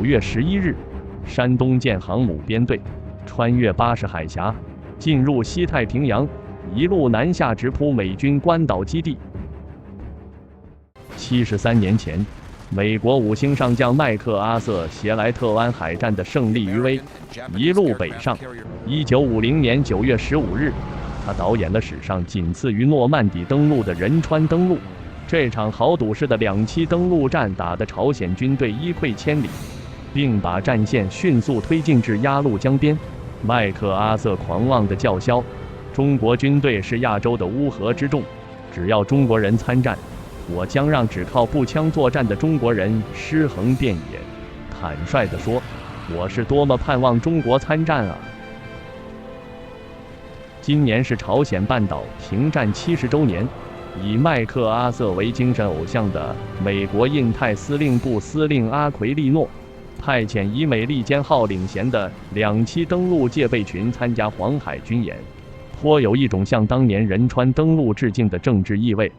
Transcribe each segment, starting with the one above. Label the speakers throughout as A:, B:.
A: 月11日，山东舰航母编队穿越巴士海峡，进入西太平洋，一路南下直扑美军关岛基地。73年前，美国5星上将麦克阿瑟携来特湾海战的胜利余威，一路北上。1950年9月15日，他导演了史上仅次于诺曼底登陆的仁川登陆。这场豪赌式的2栖登陆战打得朝鲜军队一溃千里，并把战线迅速推进至鸭绿江边。麦克阿瑟狂妄地叫嚣：“中国军队是亚洲的乌合之众，只要中国人参战，我将让只靠步枪作战的中国人尸横遍野。”坦率地说，我是多么盼望中国参战啊！今年是朝鲜半岛停战70周年。以麦克阿瑟为精神偶像的美国印太司令部司令阿奎利诺，派遣以美利坚号领衔的2栖登陆戒备群参加黄海军演，颇有一种向当年仁川登陆致敬的政治意味。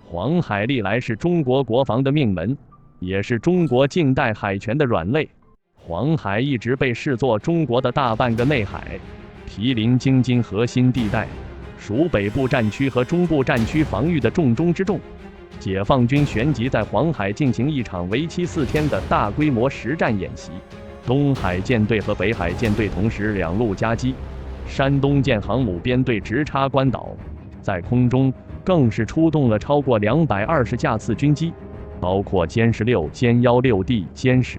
A: 黄海历来是中国国防的命门，也是中国近代海权的软肋。黄海一直被视作中国的大半个内海，毗邻京津核心地带，属北部战区和中部战区防御的重中之重。解放军旋即在黄海进行一场为期4天的大规模实战演习，东海舰队和北海舰队同时两路夹击，山东舰航母编队直插关岛，在空中更是出动了超过220架次军机，包括歼16、歼16D、歼10、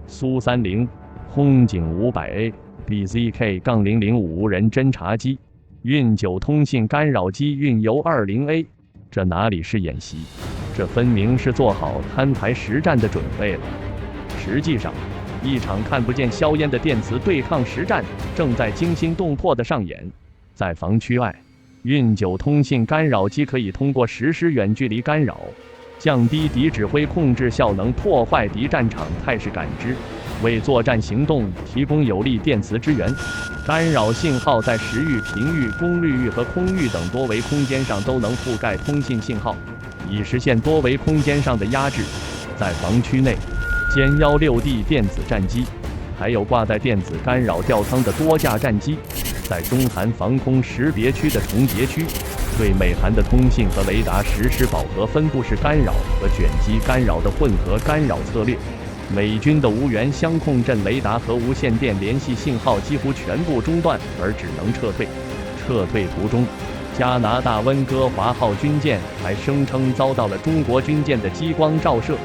A: 苏30、空警500A、BZK-005 无人侦察机、运9通信干扰机、运油20A， 这哪里是演习，这分明是做好摊牌实战的准备了。实际上，一场看不见硝烟的电磁对抗实战正在惊心动魄地上演。在防区外，运9通信干扰机可以通过实施远距离干扰，降低敌指挥控制效能，破坏敌战场态势感知，为作战行动提供有力电磁支援。干扰信号在时域、频域、功率域和空域等多维空间上都能覆盖通信信号，以实现多维空间上的压制。在防区内，歼16D 电子战机，还有挂在电子干扰吊舱的多架战机，在中韩防空识别区的重叠区，对美韩的通信和雷达实施饱和分布式干扰和卷积干扰的混合干扰策略。美军的无源相控阵雷达和无线电联系信号几乎全部中断，而只能撤退。撤退途中，加拿大温哥华号军舰还声称遭到了中国军舰的激光照射。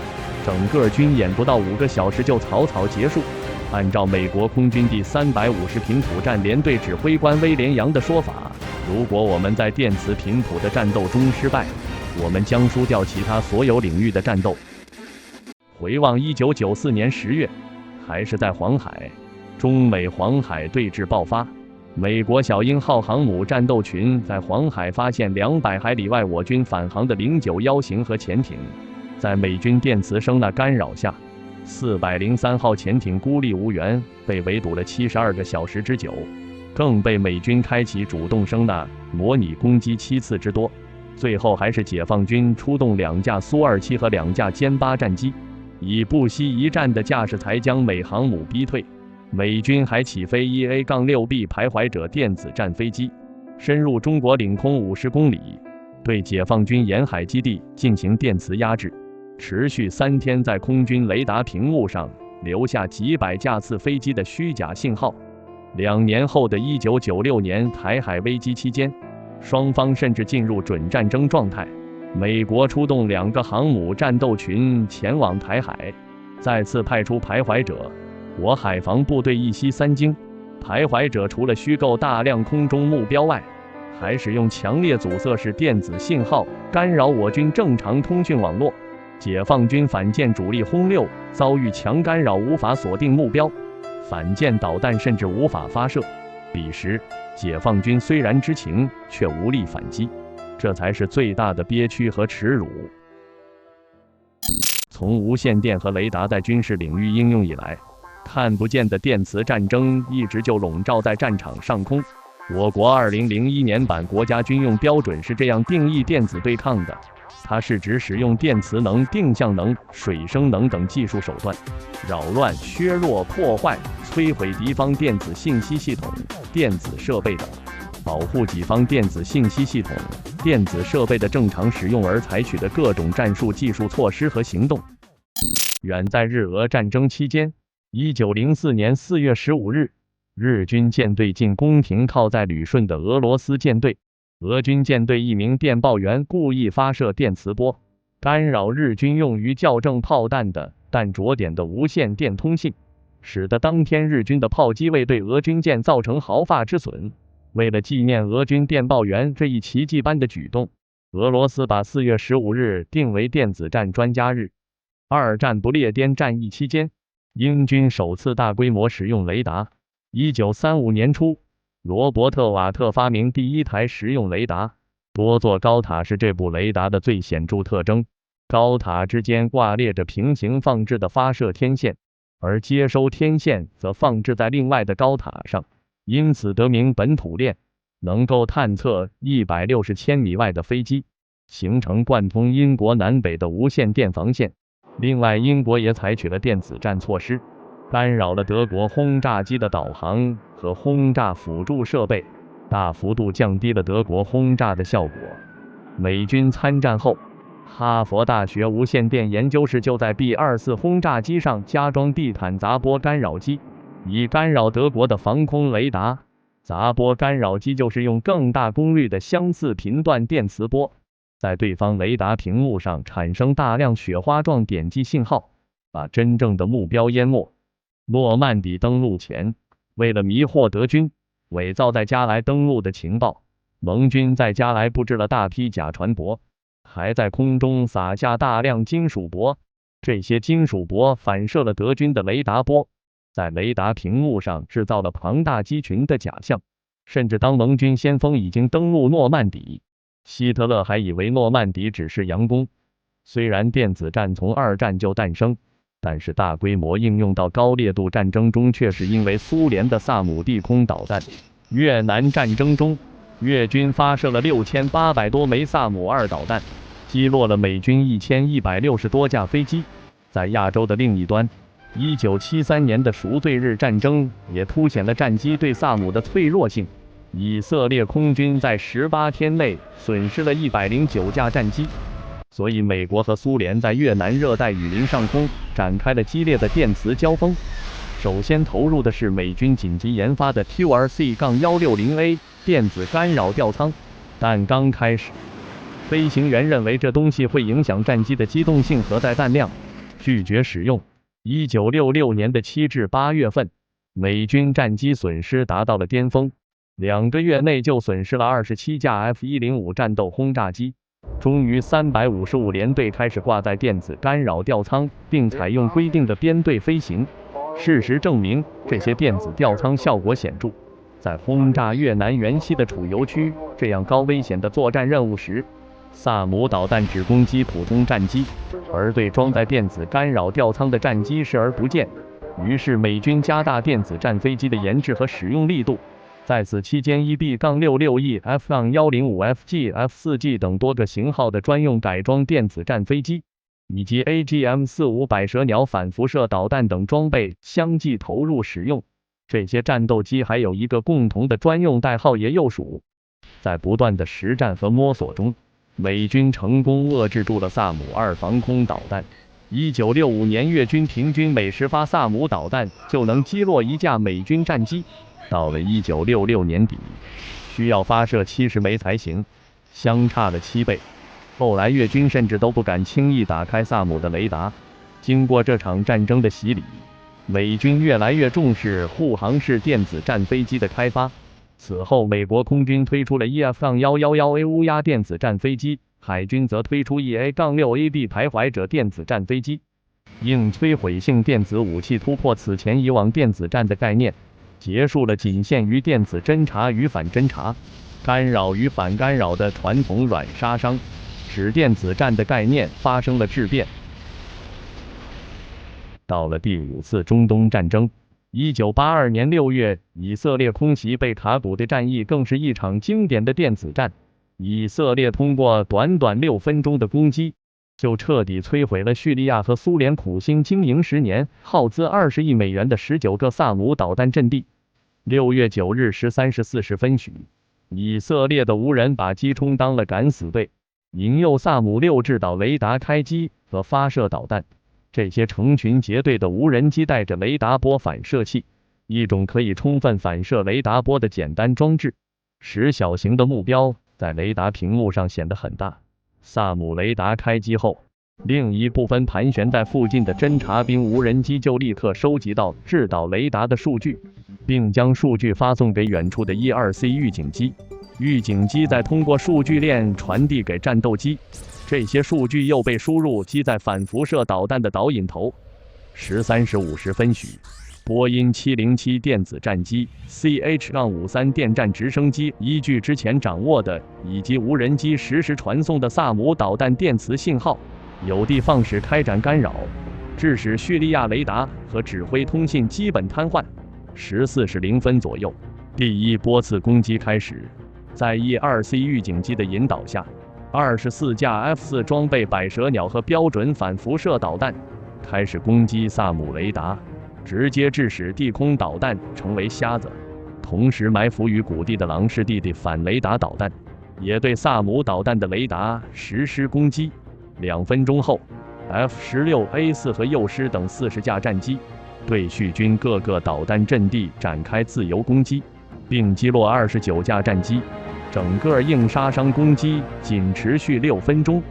A: 整个军演不到5个小时就草草结束。按照美国空军第350频谱战联队指挥官威廉杨的说法，如果我们在电磁频谱的战斗中失败，我们将输掉其他所有领域的战斗。回望1994年10月，还是在黄海，中美黄海对峙爆发。美国小鹰号航母战斗群在黄海发现200海里外我军返航的091型核潜艇，在美军电磁声呐干扰下，403号潜艇孤立无援，被围堵了72个小时之久，更被美军开启主动声呐模拟攻击7次之多。最后还是解放军出动2架苏27和2架歼8战机，以不惜一战的架势才将美航母逼退。美军还起飞 1A-6B 徘徊者电子战飞机，深入中国领空50公里，对解放军沿海基地进行电磁压制，持续3天，在空军雷达屏幕上留下几百架次飞机的虚假信号。2年后的1996年台海危机期间，双方甚至进入准战争状态。美国出动2个航母战斗群前往台海，再次派出徘徊者。我海防部队一西3经，徘徊者除了虚构大量空中目标外，还使用强烈阻塞式电子信号干扰我军正常通讯网络。解放军反舰主力轰6遭遇强干扰，无法锁定目标，反舰导弹甚至无法发射。彼时，解放军虽然知情，却无力反击。这才是最大的憋屈和耻辱。从无线电和雷达在军事领域应用以来，看不见的电磁战争一直就笼罩在战场上空。我国2001年版国家军用标准是这样定义电子对抗的，它是指使用电磁能、定向能、水生能等技术手段，扰乱、削弱、破坏、摧毁敌方电子信息系统、电子设备等，保护己方电子信息系统、电子设备的正常使用而采取的各种战术、技术措施和行动。远在日俄战争期间，1904年4月15日，日军舰队进攻停靠在旅顺的俄罗斯舰队。俄军舰队一名电报员故意发射电磁波，干扰日军用于校正炮弹的弹着点的无线电通信，使得当天日军的炮击未对俄军舰造成毫发之损。为了纪念俄军电报员这一奇迹般的举动，俄罗斯把4月15日定为电子战专家日。二战不列颠战役期间，英军首次大规模使用雷达。1935年初，罗伯特·瓦特发明第一台实用雷达。多座高塔是这部雷达的最显著特征，高塔之间挂列着平行放置的发射天线，而接收天线则放置在另外的高塔上，因此得名本土链，能够探测160千米外的飞机，形成贯通英国南北的无线电防线。另外，英国也采取了电子战措施，干扰了德国轰炸机的导航和轰炸辅助设备，大幅度降低了德国轰炸的效果。美军参战后，哈佛大学无线电研究室就在 B-24轰炸机上加装地毯杂波干扰机，以干扰德国的防空雷达。杂波干扰机就是用更大功率的相似频段电磁波，在对方雷达屏幕上产生大量雪花状点击信号，把真正的目标淹没。诺曼底登陆前，为了迷惑德军，伪造在加莱登陆的情报，盟军在加莱布置了大批假船舶，还在空中撒下大量金属箔。这些金属箔反射了德军的雷达波，在雷达屏幕上制造了庞大机群的假象。甚至当盟军先锋已经登陆诺曼底，希特勒还以为诺曼底只是佯攻。虽然电子战从二战就诞生，但是大规模应用到高烈度战争中却是因为苏联的萨姆地空导弹。越南战争中，越军发射了6800多枚萨姆2导弹，击落了美军1160多架飞机。在亚洲的另一端，1973年的赎罪日战争也凸显了战机对萨姆的脆弱性。以色列空军在18天内损失了109架战机，所以美国和苏联在越南热带雨林上空展开了激烈的电磁交锋。首先投入的是美军紧急研发的 QRC-160A 电子干扰吊舱，但刚开始，飞行员认为这东西会影响战机的机动性和载弹量，拒绝使用。1966年的7至8月份，美军战机损失达到了巅峰，2个月内就损失了27架 F-105战斗轰炸机。终于355联队开始挂载电子干扰吊舱，并采用规定的编队飞行。事实证明，这些电子吊舱效果显著。在轰炸越南沿西的储油区这样高危险的作战任务时，萨姆导弹只攻击普通战机，而对装载电子干扰吊舱的战机视而不见。于是美军加大电子战飞机的研制和使用力度。在此期间，EB-66E、F-105FG、F-4G 等多个型号的专用改装电子战飞机，以及 AGM-45百舌鸟反辐射导弹等装备相继投入使用。这些战斗机还有一个共同的专用代号也右属。在不断的实战和摸索中，美军成功遏制住了萨姆2防空导弹。1965年，越军平均每10发萨姆导弹就能击落一架美军战机。到了1966年底，需要发射70枚才行，相差了7倍。后来越军甚至都不敢轻易打开萨姆的雷达。经过这场战争的洗礼，美军越来越重视护航式电子战飞机的开发。此后，美国空军推出了 EF-111A 乌鸦电子战飞机，海军则推出 EA-6AB 徘徊者电子战飞机。硬摧毁性电子武器突破此前以往电子战的概念，结束了仅限于电子侦察与反侦察、干扰与反干扰的传统软杀伤，使电子战的概念发生了质变。到了第5次中东战争1982年6月，以色列空袭贝卡谷的战役更是一场经典的电子战。以色列通过短短6分钟的攻击，就彻底摧毁了叙利亚和苏联苦心经营10年、耗资20亿美元的19个萨姆导弹阵地。6月9日13时40分许，以色列的无人把机充当了敢死队，引诱萨姆6制导雷达开机和发射导弹。这些成群结队的无人机带着雷达波反射器，一种可以充分反射雷达波的简单装置，使小型的目标在雷达屏幕上显得很大。萨姆雷达开机后，另一部分盘旋在附近的侦察兵无人机就立刻收集到制导雷达的数据，并将数据发送给远处的 E2C 预警机，预警机再通过数据链传递给战斗机，这些数据又被输入机载反辐射导弹的导引头。13时50分许，波音707电子战机、CH-53电战直升机依据之前掌握的以及无人机实时传送的萨姆导弹电磁信号，有的放矢开展干扰，致使叙利亚雷达和指挥通信基本瘫痪。14时0分左右，第一波次攻击开始，在 E2C 预警机的引导下，24架 F4 装备百舌鸟和标准反辐射导弹开始攻击萨姆雷达，直接致使地空导弹成为瞎子。同时，埋伏于谷地的狼式地反雷达导弹也对萨姆导弹的雷达实施攻击。2分钟后， F-16A4 和幼狮等40架战机对叙军各个导弹阵地展开自由攻击，并击落29架战机。整个硬杀伤攻击仅持续6分钟。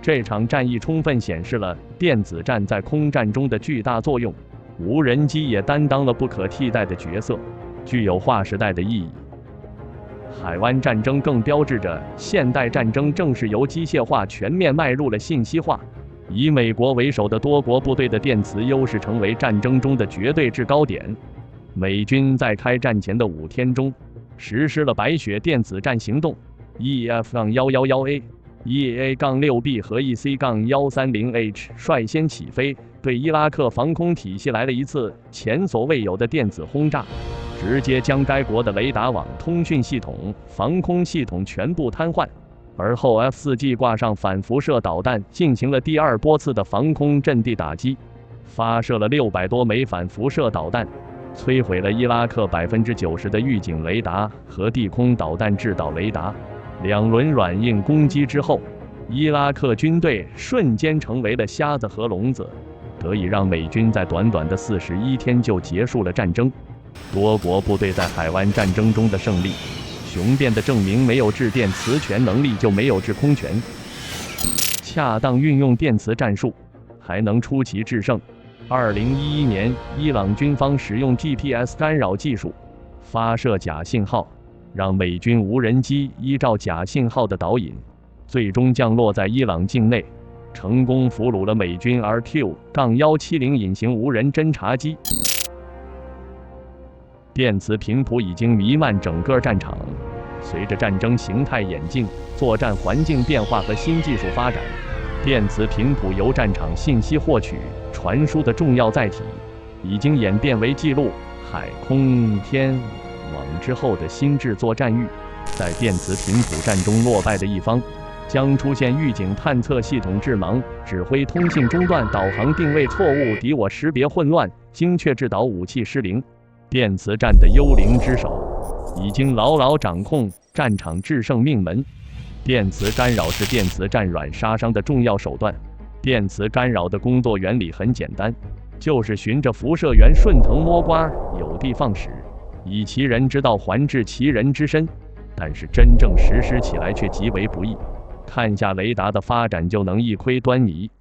A: 这场战役充分显示了电子战在空战中的巨大作用，无人机也担当了不可替代的角色，具有划时代的意义。海湾战争更标志着现代战争正是由机械化全面迈入了信息化。以美国为首的多国部队的电磁优势成为战争中的绝对制高点。美军在开战前的5天中实施了白雪电子战行动 ，EF-111A、EA-6B 和 EC-130H 率先起飞，对伊拉克防空体系来了一次前所未有的电子轰炸，直接将该国的雷达网、通讯系统、防空系统全部瘫痪。而后 F-4G 挂上反辐射导弹，进行了第2波次的防空阵地打击，发射了600多枚反辐射导弹，摧毁了伊拉克90%的预警雷达和地空导弹制导雷达。2轮软硬攻击之后，伊拉克军队瞬间成为了瞎子和聋子，得以让美军在短短的41天就结束了战争。多国部队在海湾战争中的胜利，雄辩地证明没有制电磁权能力就没有制空权。恰当运用电磁战术，还能出奇制胜。2011年，伊朗军方使用 GPS 干扰技术发射假信号，让美军无人机依照假信号的导引，最终降落在伊朗境内，成功俘虏了美军 RQ-170 隐形无人侦察机。电磁频谱已经弥漫整个战场。随着战争形态演进、作战环境变化和新技术发展，电磁频谱由战场信息获取、传输的重要载体，已经演变为记录海空天网之后的新制作战域。在电磁频谱战中落败的一方，将出现预警探测系统致盲、指挥通信中断、导航定位错误、敌我识别混乱、精确制导武器失灵。电磁战的幽灵之手已经牢牢掌控战场制胜命门。电磁干扰是电磁战软杀伤的重要手段。电磁干扰的工作原理很简单，就是循着辐射源顺藤摸瓜，有的放矢，以其人之道还治其人之身。但是真正实施起来却极为不易。看下雷达的发展就能一窥端倪。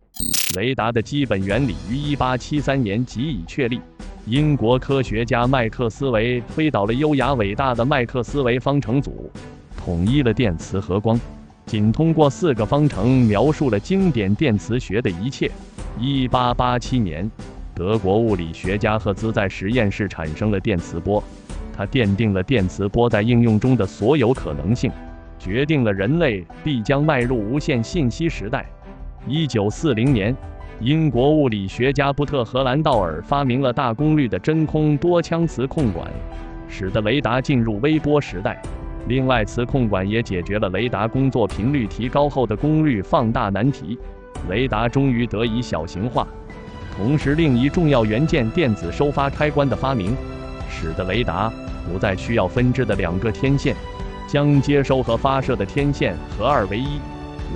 A: 雷达的基本原理于1873年即已确立。英国科学家麦克斯韦推导了优雅伟大的麦克斯韦方程组，统一了电磁和光。仅通过4个方程描述了经典电磁学的一切。1887年，德国物理学家赫兹在实验室产生了电磁波，他奠定了电磁波在应用中的所有可能性，决定了人类必将迈入无线信息时代。1940年，英国物理学家布特荷兰道尔发明了大功率的真空多腔磁控管，使得雷达进入微波时代。另外，磁控管也解决了雷达工作频率提高后的功率放大难题，雷达终于得以小型化。同时，另一重要元件电子收发开关的发明，使得雷达不再需要分支的2个天线，将接收和发射的天线合二为一，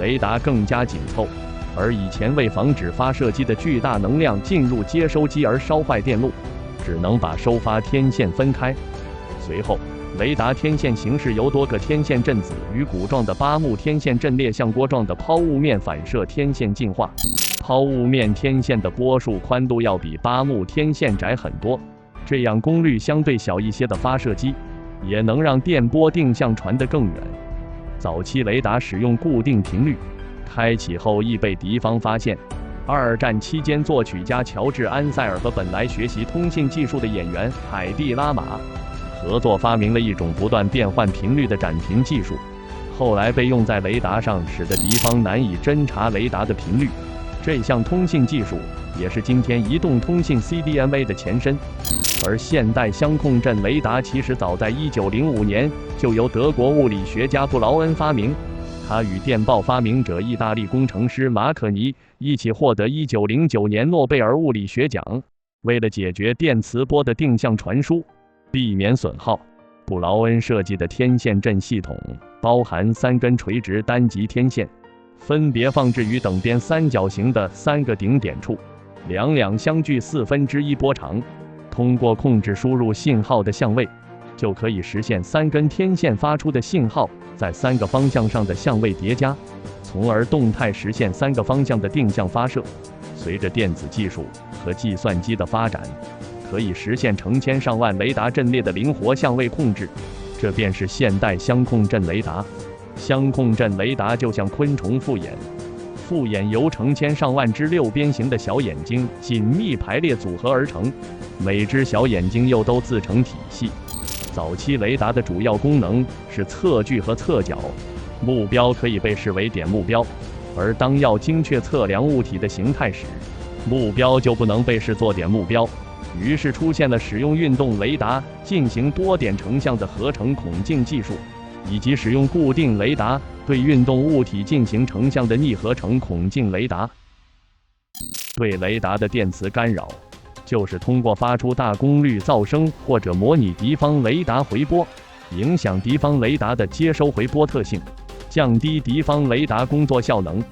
A: 雷达更加紧凑。而以前为防止发射机的巨大能量进入接收机而烧坏电路，只能把收发天线分开。随后，雷达天线形式由多个天线阵子与鼓状的八目天线阵列像锅状的抛物面反射天线进化。抛物面天线的波束宽度要比八目天线窄很多，这样功率相对小一些的发射机也能让电波定向传得更远。早期雷达使用固定频率，开启后易被敌方发现。2战期间，作曲家乔治·安塞尔和本来学习通信技术的演员海蒂·拉玛合作发明了一种不断变换频率的展频技术，后来被用在雷达上，使得敌方难以侦察雷达的频率。这项通信技术也是今天移动通信 CDMA 的前身。而现代相控阵雷达其实早在1905年就由德国物理学家布劳恩发明，他与电报发明者意大利工程师马可尼一起获得1909年诺贝尔物理学奖。为了解决电磁波的定向传输，避免损耗，布劳恩设计的天线阵系统包含3根垂直单极天线，分别放置于等边三角形的3个顶点处，两相距1/4波长。通过控制输入信号的相位，就可以实现3根天线发出的信号在3个方向上的相位叠加，从而动态实现3个方向的定向发射。随着电子技术和计算机的发展，可以实现成千上万雷达阵列的灵活相位控制，这便是现代相控阵雷达。相控阵雷达就像昆虫复眼，复眼由成千上万只6边形的小眼睛紧密排列组合而成，每只小眼睛又都自成体系。早期雷达的主要功能是测距和测角，目标可以被视为点目标，而当要精确测量物体的形态时，目标就不能被视作点目标。于是出现了使用运动雷达进行多点成像的合成孔径技术，以及使用固定雷达对运动物体进行成像的逆合成孔径雷达。对雷达的电磁干扰，就是通过发出大功率噪声或者模拟敌方雷达回波，影响敌方雷达的接收回波特性，降低敌方雷达工作效能，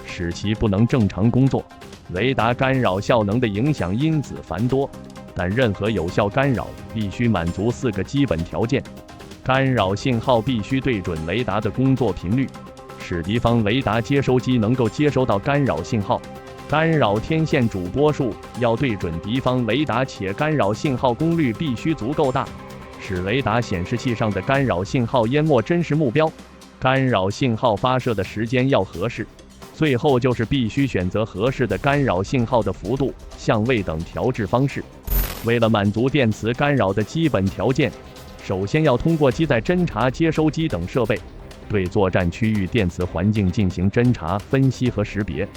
A: 使其不能正常工作。雷达干扰效能的影响因子繁多，但任何有效干扰必须满足4个基本条件。干扰信号必须对准雷达的工作频率，使敌方雷达接收机能够接收到干扰信号。干扰天线主波束要对准敌方雷达，且干扰信号功率必须足够大，使雷达显示器上的干扰信号淹没真实目标。干扰信号发射的时间要合适。最后就是必须选择合适的干扰信号的幅度、相位等调制方式。为了满足电磁干扰的基本条件，首先要通过机载侦察接收机等设备，对作战区域电磁环境进行侦察、分析和识别，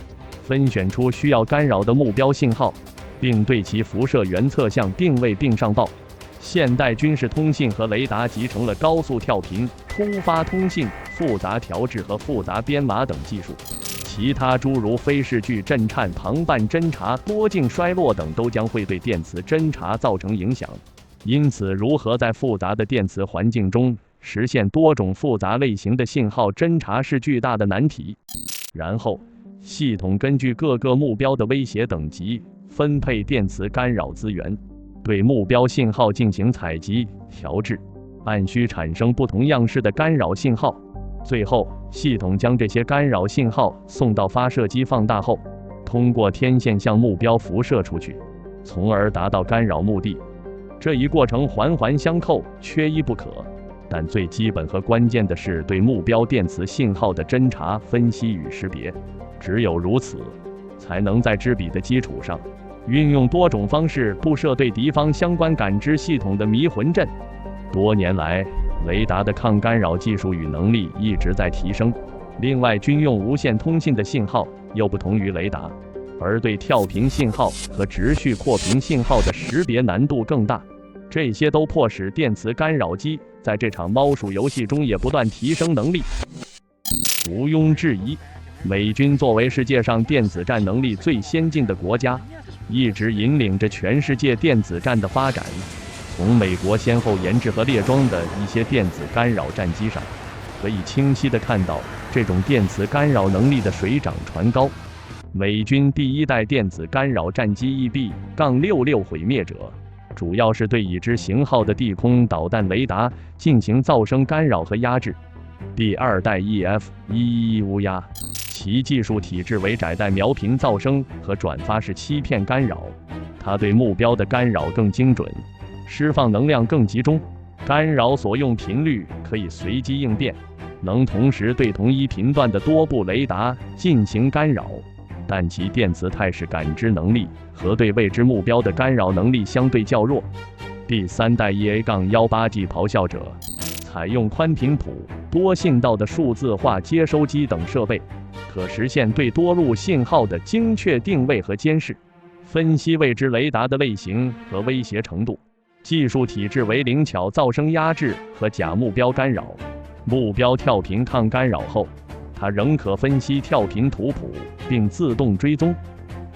A: 分选出需要干扰的目标信号，并对其辐射源测向定位并上报。现代军事通信和雷达集成了高速跳频、突发通信、复杂调制和复杂编码等技术。其他诸如非视距震颤、旁伴侦察、波径衰落等都将会对电磁侦察造成影响。因此，如何在复杂的电磁环境中实现多种复杂类型的信号侦察是巨大的难题。然后，系统根据各个目标的威胁等级分配电磁干扰资源，对目标信号进行采集、调制，按需产生不同样式的干扰信号。最后，系统将这些干扰信号送到发射机放大后，通过天线向目标辐射出去，从而达到干扰目的。这一过程环环相扣，缺一不可。但最基本和关键的是对目标电磁信号的侦察、分析与识别。只有如此，才能在知彼的基础上，运用多种方式布设对敌方相关感知系统的迷魂阵。多年来，雷达的抗干扰技术与能力一直在提升。另外，军用无线通信的信号又不同于雷达，而对跳频信号和直序扩频信号的识别难度更大。这些都迫使电磁干扰机在这场猫鼠游戏中也不断提升能力。毋庸置疑，美军作为世界上电子战能力最先进的国家，一直引领着全世界电子战的发展。从美国先后研制和列装的一些电子干扰战机上，可以清晰地看到这种电磁干扰能力的水涨船高。美军第一代电子干扰战机 EB-66毁灭者，主要是对已知型号的地空导弹雷达进行噪声干扰和压制。第二代 EF-111乌鸦，其技术体制为窄带瞄频噪声和转发式欺骗干扰，它对目标的干扰更精准，释放能量更集中，干扰所用频率可以随机应变，能同时对同一频段的多部雷达进行干扰，但其电磁态势感知能力和对未知目标的干扰能力相对较弱。第三代 EA-18G 咆哮者采用宽频谱、多信道的数字化接收机等设备，可实现对多路信号的精确定位和监视，分析未知雷达的类型和威胁程度。技术体制为灵巧噪声压制和假目标干扰，目标跳频抗干扰后，它仍可分析跳频图谱并自动追踪。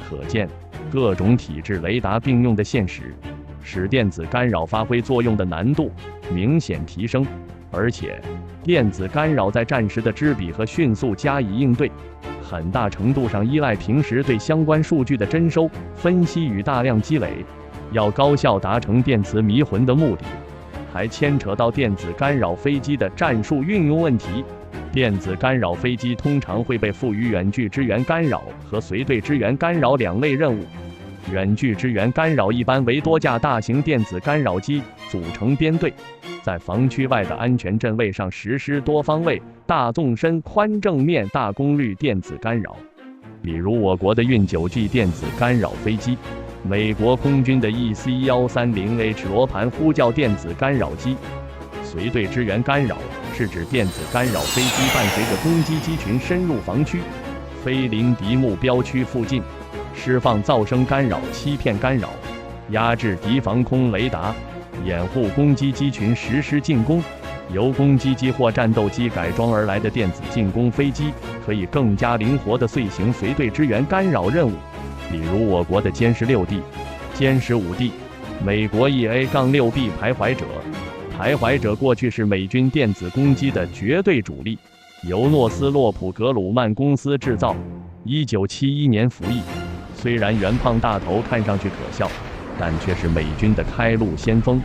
A: 可见，各种体制雷达并用的现实，使电子干扰发挥作用的难度明显提升。而且，电子干扰在战时的知彼和迅速加以应对，很大程度上依赖平时对相关数据的侦收、分析与大量积累。要高效达成电磁迷魂的目的，还牵扯到电子干扰飞机的战术运用问题。电子干扰飞机通常会被赋予远距支援干扰和随队支援干扰两类任务。远距支援干扰一般为多架大型电子干扰机组成编队，在防区外的安全阵位上实施多方位、大纵深、宽正面、大功率电子干扰。比如我国的运9G 电子干扰飞机，美国空军的 EC-130H 罗盘呼叫电子干扰机。随队支援干扰是指电子干扰飞机伴随着攻击机群深入防区，飞临敌目标区附近，释放噪声干扰、欺骗干扰，压制敌防空雷达，掩护攻击机群实施进攻。由攻击机或战斗机改装而来的电子进攻飞机，可以更加灵活地遂行随队支援干扰任务。比如我国的歼16D、歼15D，美国 EA-6B 徘徊者。徘徊者过去是美军电子攻击的绝对主力，由诺斯洛普格鲁曼公司制造，1971年服役。虽然圆胖大头看上去可笑，但却是美军的开路先锋。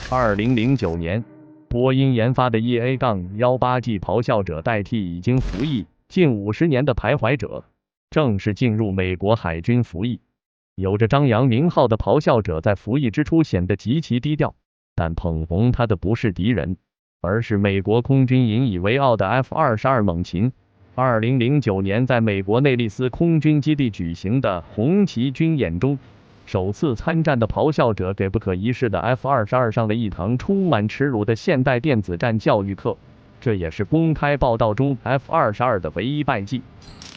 A: 2009年，波音研发的 EA-18G 咆哮者代替已经服役近50年的徘徊者，正式进入美国海军服役。有着张扬名号的咆哮者在服役之初显得极其低调，但捧红他的不是敌人，而是美国空军引以为傲的 F-22猛禽。2009年在美国内利斯空军基地举行的红旗军演中，首次参战的咆哮者给不可一世的 F-22上了一堂充满耻辱的现代电子战教育课，这也是公开报道中 F-22的唯一败绩。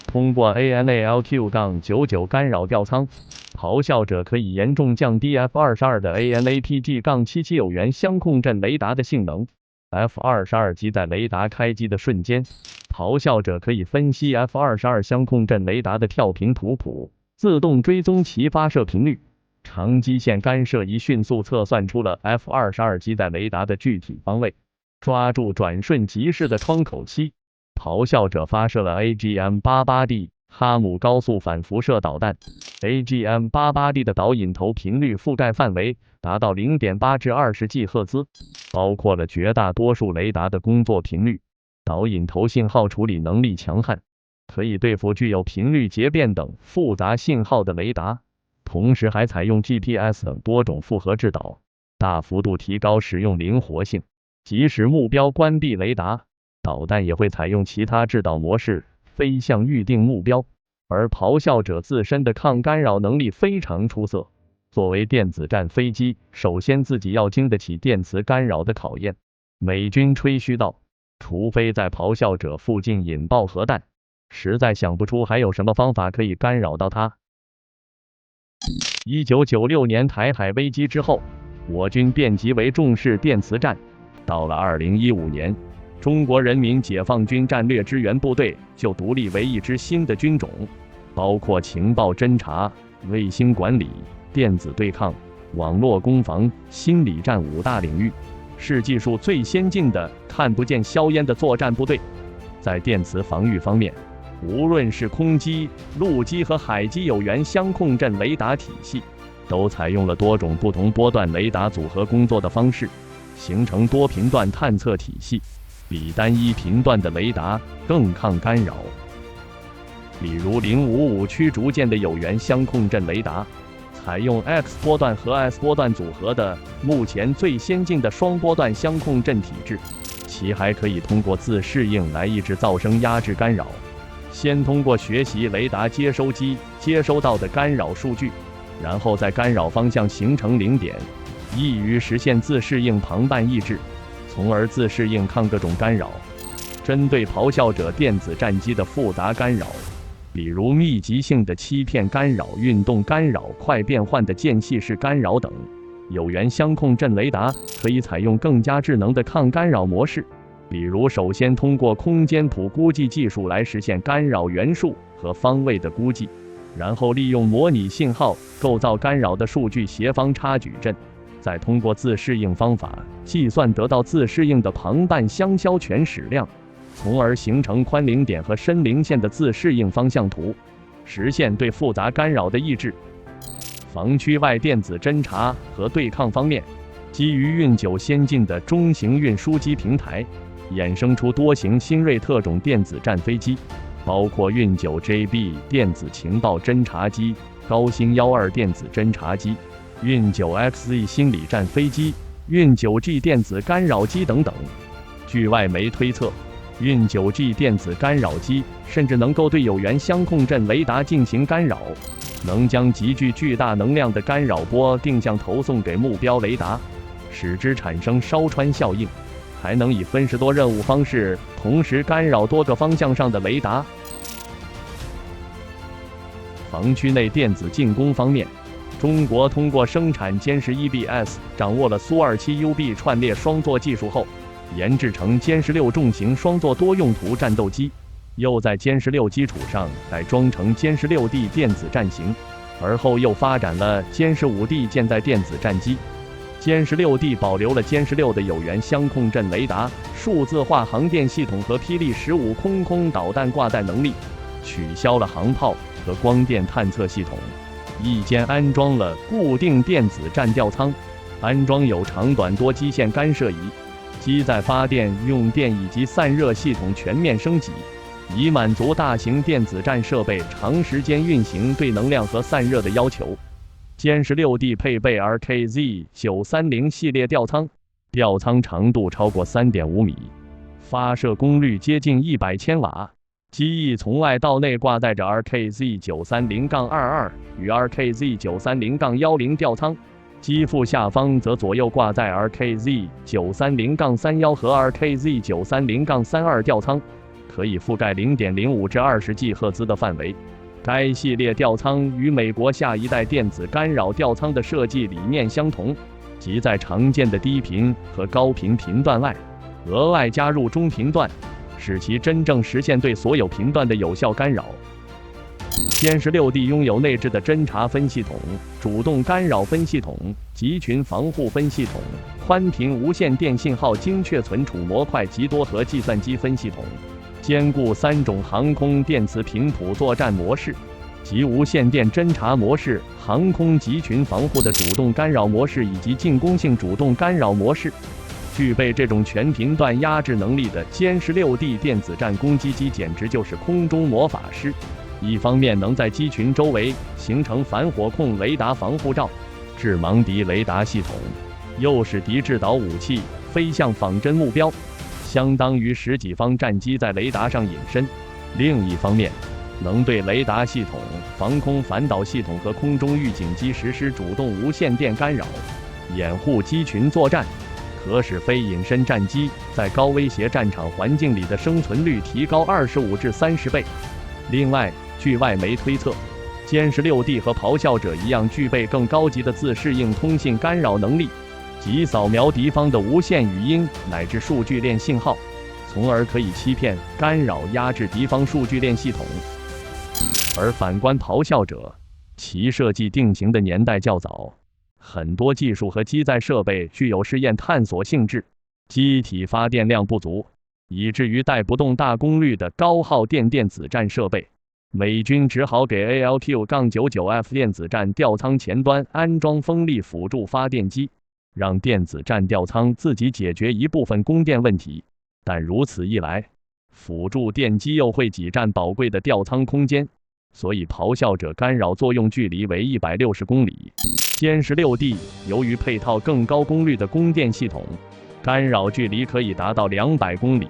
A: 通过 ANALQ-99 干扰吊舱，咆哮者可以严重降低 F-22的 ANAPG-770源相控阵雷达的性能。F-22机在雷达开机的瞬间，咆哮者可以分析 F-22相控阵雷达的跳频图谱，自动追踪其发射频率。长基线干涉仪迅速测算出了 F-22机在雷达的具体方位，抓住转瞬即逝的窗口期。咆哮者发射了 AGM-88D 哈姆高速反辐射导弹。AGM-88D 的导引头频率覆盖范围达到 0.8 至20 GHz， 包括了绝大多数雷达的工作频率。导引头信号处理能力强悍，可以对付具有频率节变等复杂信号的雷达，同时还采用 GPS 等多种复合制导，大幅度提高使用灵活性。即使目标关闭雷达，导弹也会采用其他制导模式飞向预定目标。而咆哮者自身的抗干扰能力非常出色，作为电子战飞机，首先自己要经得起电磁干扰的考验。美军吹嘘道，除非在咆哮者附近引爆核弹，实在想不出还有什么方法可以干扰到它。1996年台海危机之后，我军便极为重视电磁战。到了2015年，中国人民解放军战略支援部队就独立为一支新的军种，包括情报侦察、卫星管理、电子对抗、网络攻防、心理战5大领域，是技术最先进的看不见硝烟的作战部队。在电磁防御方面，无论是空机、陆基和海基有源相控阵雷达体系，都采用了多种不同波段雷达组合工作的方式，形成多频段探测体系，比单一频段的雷达更抗干扰。比如055驱逐舰的有源相控阵雷达，采用 X 波段和 S 波段组合的目前最先进的双波段相控阵体制，其还可以通过自适应来抑制噪声压制干扰。先通过学习雷达接收机接收到的干扰数据，然后在干扰方向形成零点，易于实现自适应旁伴抑制，从而自适应抗各种干扰。针对咆哮者电子战机的复杂干扰，比如密集性的欺骗干扰、运动干扰、快变换的间隙式干扰等，有源相控阵雷达可以采用更加智能的抗干扰模式，比如首先通过空间谱估计技术来实现干扰元数和方位的估计，然后利用模拟信号构造干扰的数据斜方差矩阵，再通过自适应方法计算得到自适应的旁伴相消全矢量，从而形成宽零点和深零线的自适应方向图，实现对复杂干扰的抑制。防区外电子侦察和对抗方面，基于运9先进的中型运输机平台，衍生出多型新锐特种电子战飞机，包括运9 JB 电子情报侦察机、高星12电子侦察机、运9 XZ 心理战飞机、运9G 电子干扰机等等。据外媒推测，运9G 电子干扰机甚至能够对有源相控阵雷达进行干扰，能将极具巨大能量的干扰波定向投送给目标雷达，使之产生烧穿效应，还能以分时多任务方式同时干扰多个方向上的雷达。防区内电子进攻方面，中国通过生产歼十 1BS 掌握了苏27UB 串列双座技术后，研制成歼十6重型双座多用途战斗机，又在歼十6基础上改装成歼十6D 电子战型，而后又发展了歼十5D 舰载电子战机。歼十6D 保留了歼十6的有源相控阵雷达、数字化航电系统和霹雳15空导弹挂载能力，取消了航炮和光电探测系统，翼间安装了固定电子战吊舱，安装有长短多基线干涉仪，机载发电、用电以及散热系统全面升级，以满足大型电子战设备长时间运行对能量和散热的要求。歼十6D 配备 RKZ-930 系列吊舱，吊舱长度超过 3.5 米，发射功率接近100千瓦。机翼从外到内挂载着 RKZ-930-22 与 RKZ-930-10 吊舱，机腹下方则左右挂载 RKZ-930-31 和 RKZ-930-32 吊舱，可以覆盖 0.05 至20 GHz 的范围。该系列吊舱与美国下一代电子干扰吊舱的设计理念相同，即在常见的低频和高频频段外，额外加入中频段，使其真正实现对所有频段的有效干扰。歼十6D 拥有内置的侦察分系统、主动干扰分系统、集群防护分系统、宽频无线电信号精确存储模块及多核计算机分系统，兼顾3种航空电磁频谱作战模式，即无线电侦察模式、航空集群防护的主动干扰模式以及进攻性主动干扰模式。具备这种全频段压制能力的歼十6D 电子战攻击机简直就是空中魔法师，一方面能在机群周围形成反火控雷达防护罩、致盲敌雷达系统，诱使敌制导武器飞向仿真目标，相当于10几方战机在雷达上隐身；另一方面，能对雷达系统、防空反导系统和空中预警机实施主动无线电干扰，掩护机群作战，可使非隐身战机在高威胁战场环境里的生存率提高25至30倍。另外，据外媒推测，歼 16D 和咆哮者一样，具备更高级的自适应通信干扰能力，即扫描敌方的无线语音乃至数据链信号，从而可以欺骗、干扰、压制敌方数据链系统。而反观咆哮者，其设计定型的年代较早，很多技术和机载设备具有试验探索性质，机体发电量不足，以至于带不动大功率的高耗电电子战设备。美军只好给 ALQ-99F 电子战吊舱前端安装风力辅助发电机，让电子战吊舱自己解决一部分供电问题。但如此一来，辅助电机又会挤占宝贵的吊舱空间，所以咆哮者干扰作用距离为160公里。歼 16D 由于配套更高功率的供电系统，干扰距离可以达到200公里。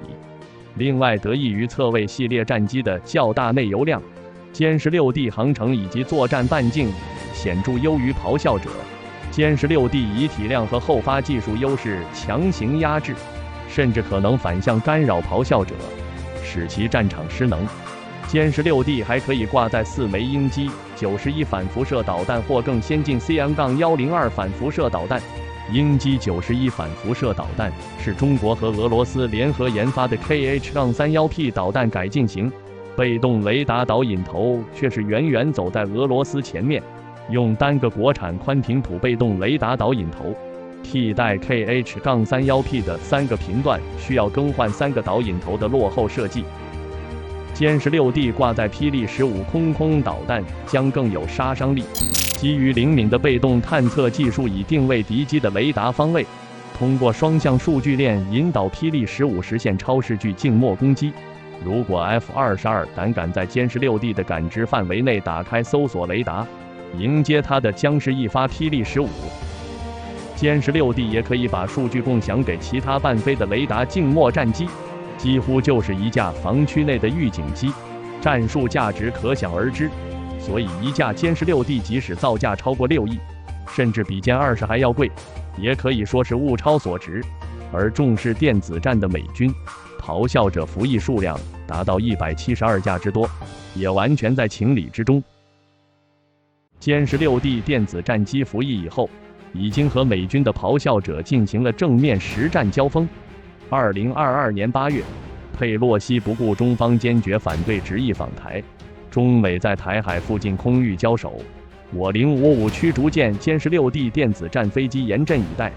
A: 另外，得益于侧卫系列战机的较大内油量，歼 16D 航程以及作战半径显著优于咆哮者。歼 16D 以体量和后发技术优势强行压制，甚至可能反向干扰咆哮者，使其战场失能。歼 16D 还可以挂载4枚鹰击91反辐射导弹或更先进 CM-102 反辐射导弹。鹰击91反辐射导弹是中国和俄罗斯联合研发的 KH-31P 导弹改进型，被动雷达导引头却是远远走在俄罗斯前面，用单个国产宽频谱被动雷达导引头替代 KH-31P 的3个频段需要更换3个导引头的落后设计。歼 16D 挂载霹雳15空导弹将更有杀伤力。基于灵敏的被动探测技术，以定位敌机的雷达方位，通过双向数据链引导霹雳15实现超视距静默攻击。如果 F-22胆敢在歼 16D 的感知范围内打开搜索雷达，迎接它的将是一发霹雳15。歼 16D 也可以把数据共享给其他伴飞的雷达静默战机，几乎就是一架防区内的预警机，战术价值可想而知。所以一架歼 16D 即使造价超过6亿，甚至比歼20还要贵，也可以说是物超所值。而重视电子战的美军，咆哮者服役数量达到172架之多，也完全在情理之中。歼 16D 电子战机服役以后，已经和美军的咆哮者进行了正面实战交锋。2022年8月，佩洛西不顾中方坚决反对，执意访台。中美在台海附近空域交手，我055驱逐舰歼 16D 电子战飞机严阵以待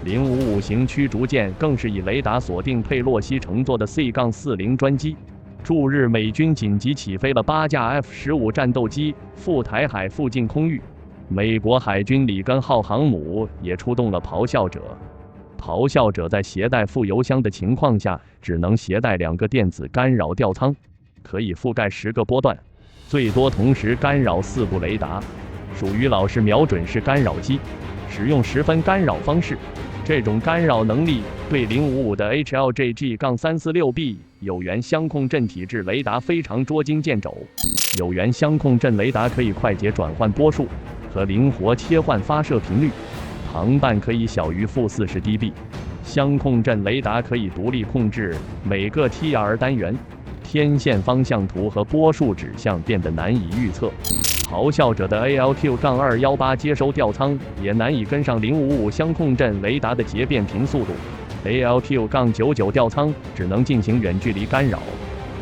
A: ，055型驱逐舰更是以雷达锁定佩洛西乘坐的 C-40 专机。驻日美军紧急起飞了8架 F-15战斗机赴台海附近空域，美国海军里根号航母也出动了咆哮者。咆哮者在携带副油箱的情况下，只能携带2个电子干扰吊舱，可以覆盖10个波段，最多同时干扰4部雷达，属于老式瞄准式干扰机，使用10分干扰方式。这种干扰能力对055的 HLJG-346B 有源相控阵体制雷达非常捉襟见肘。有源相控阵雷达可以快捷转换波数和灵活切换发射频率，航伴可以小于-40 dB。相控阵雷达可以独立控制每个 TR 单元，天线方向图和波束指向变得难以预测。咆哮者的 ALQ-218 接收吊舱也难以跟上055相控阵雷达的节变频速度。ALQ-99 吊舱只能进行远距离干扰，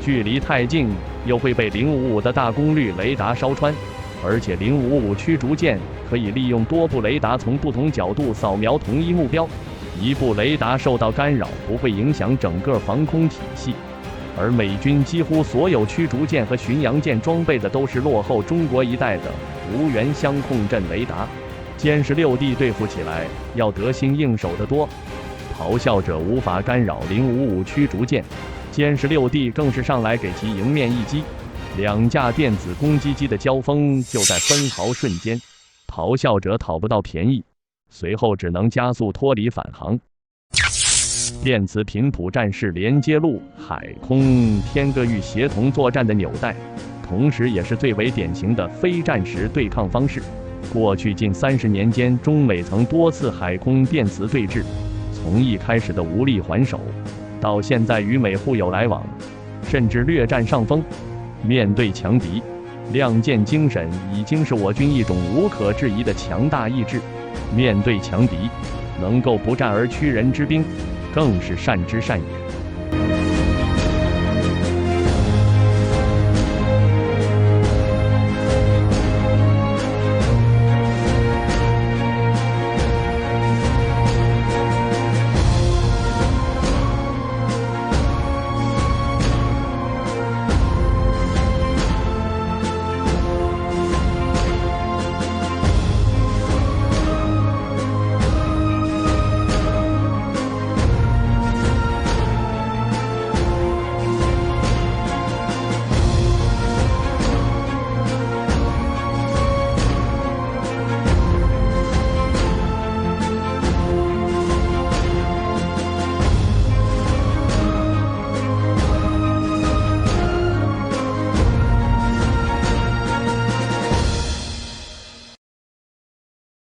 A: 距离太近又会被055的大功率雷达烧穿。而且055驱逐舰可以利用多部雷达从不同角度扫描同一目标，一部雷达受到干扰不会影响整个防空体系。而美军几乎所有驱逐舰和巡洋舰装备的都是落后中国一代的无源相控阵雷达，歼 16D 对付起来要得心应手得多。咆哮者无法干扰055驱逐舰，歼 16D 更是上来给其迎面一击，2架电子攻击机的交锋就在分毫瞬间，咆哮者讨不到便宜，随后只能加速脱离返航。电磁频谱战是连接陆、海、空、天各域协同作战的纽带，同时也是最为典型的非战时对抗方式。过去近30年间，中美曾多次海空电磁对峙，从一开始的无力还手，到现在与美互有来往，甚至略占上风。面对强敌，亮剑精神已经是我军一种无可置疑的强大意志。面对强敌，能够不战而屈人之兵，更是善之善也。